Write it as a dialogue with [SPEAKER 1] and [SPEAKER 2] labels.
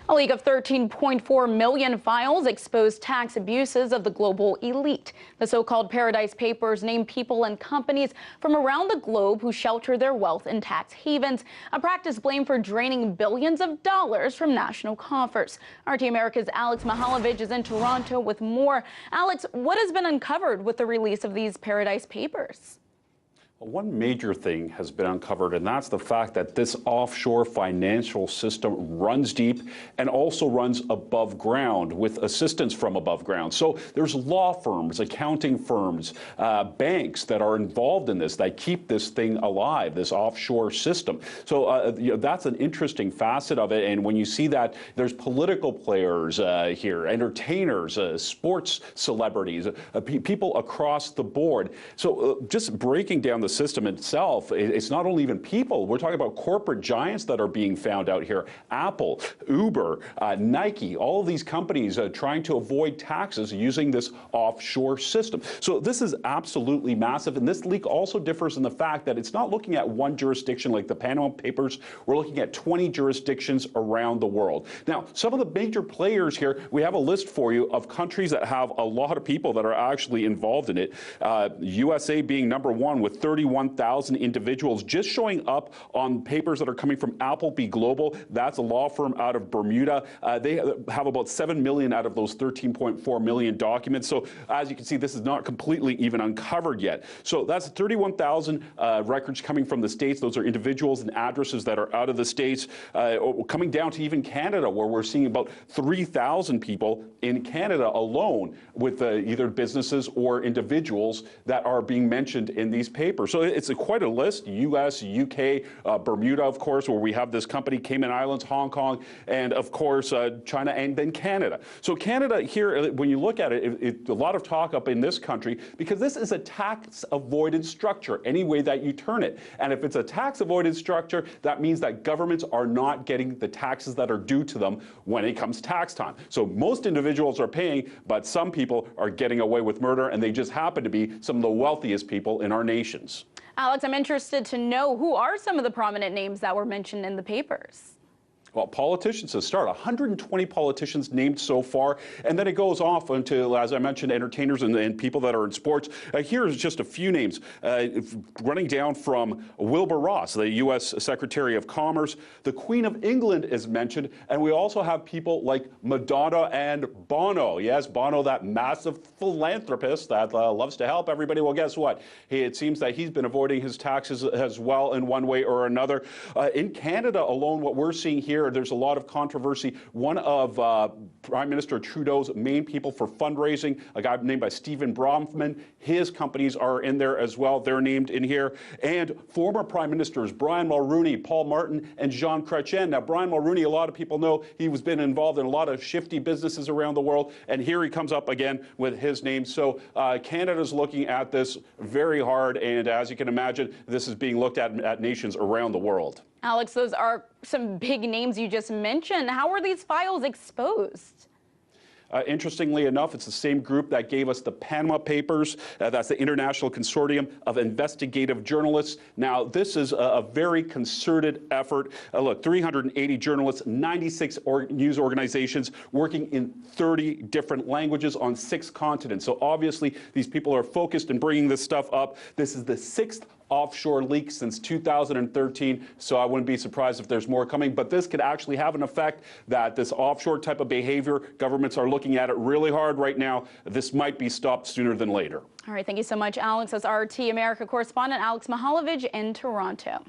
[SPEAKER 1] A leak of 13.4 million files exposed tax abuses of the global elite. The so-called Paradise Papers name people and companies from around the globe who shelter their wealth in tax havens, a practice blamed for draining billions of dollars from national coffers. RT America's Alex Mihailovich is in Toronto with more. Alex, what has been uncovered with the release of these Paradise Papers?
[SPEAKER 2] One major thing has been uncovered, and that's the fact that this offshore financial system runs deep and also runs above ground with assistance from above ground. So there's law firms, accounting firms, banks that are involved in this, that keep this thing alive, this offshore system. So that's an interesting facet of it. And when you see that, there's political players here, entertainers, sports celebrities, people across the board. So just breaking down the system itself, it's not only even people. We're talking about corporate giants that are being found out here. Apple, Uber, Nike, all of these companies trying to avoid taxes using this offshore system. So this is absolutely massive. And this leak also differs in the fact that it's not looking at one jurisdiction like the Panama Papers. We're looking at 20 jurisdictions around the world. Now, some of the major players here, we have a list for you of countries that have a lot of people that are actually involved in it. USA being number one with 31,000 individuals just showing up on papers that are coming from Appleby Global. That's a law firm out of Bermuda. They have about 7 million out of those 13.4 million documents. So as you can see, this is not completely even uncovered yet. So that's 31,000 records coming from the States. Those are individuals and addresses that are out of the States, coming down to even Canada, where we're seeing about 3,000 people in Canada alone with either businesses or individuals that are being mentioned in these papers. So it's quite a list. U.S., U.K., Bermuda, of course, where we have this company, Cayman Islands, Hong Kong, and of course, China, and then Canada. So Canada here, when you look at it, a lot of talk up in this country because this is a tax avoidance structure, any way that you turn it. And if it's a tax avoidance structure, that means that governments are not getting the taxes that are due to them when it comes tax time. So most individuals are paying, but some people are getting away with murder, and they just happen to be some of the wealthiest people in our nations.
[SPEAKER 1] Alex, I'm interested to know, who are some of the prominent names that were mentioned in the papers?
[SPEAKER 2] Well, politicians to start, 120 politicians named so far, and then it goes off into, as I mentioned, entertainers and people that are in sports. Here's just a few names, running down from Wilbur Ross, the U.S. Secretary of Commerce. The Queen of England is mentioned, and we also have people like Madonna and Bono. Yes, Bono, that massive philanthropist that loves to help everybody. Well, guess what? It seems that he's been avoiding his taxes as well in one way or another. In Canada alone, what we're seeing here, there's a lot of controversy. One of Prime Minister Trudeau's main people for fundraising, a guy named by Stephen Bronfman, his companies are in there as well. They're named in here. And former Prime Ministers Brian Mulroney, Paul Martin, and Jean Chrétien. Now, Brian Mulroney, a lot of people know he was been involved in a lot of shifty businesses around the world, and here he comes up again with his name. So Canada's looking at this very hard, and as you can imagine, this is being looked at nations around the world.
[SPEAKER 1] Alex, those are some big names you just mentioned. How were these files exposed?
[SPEAKER 2] Interestingly enough, it's the same group that gave us the Panama Papers. That's the International Consortium of Investigative Journalists. Now, this is a very concerted effort. Look, 380 journalists, 96 news organizations working in 30 different languages on 6 continents. So obviously, these people are focused in bringing this stuff up. This is the 6th offshore leak since 2013, so I wouldn't be surprised if there's more coming. But this could actually have an effect that this offshore type of behavior, governments are looking at it really hard right now. This might be stopped sooner than later.
[SPEAKER 1] All right, thank you so much, Alex. That's RT America correspondent Alex Mihailovich in Toronto.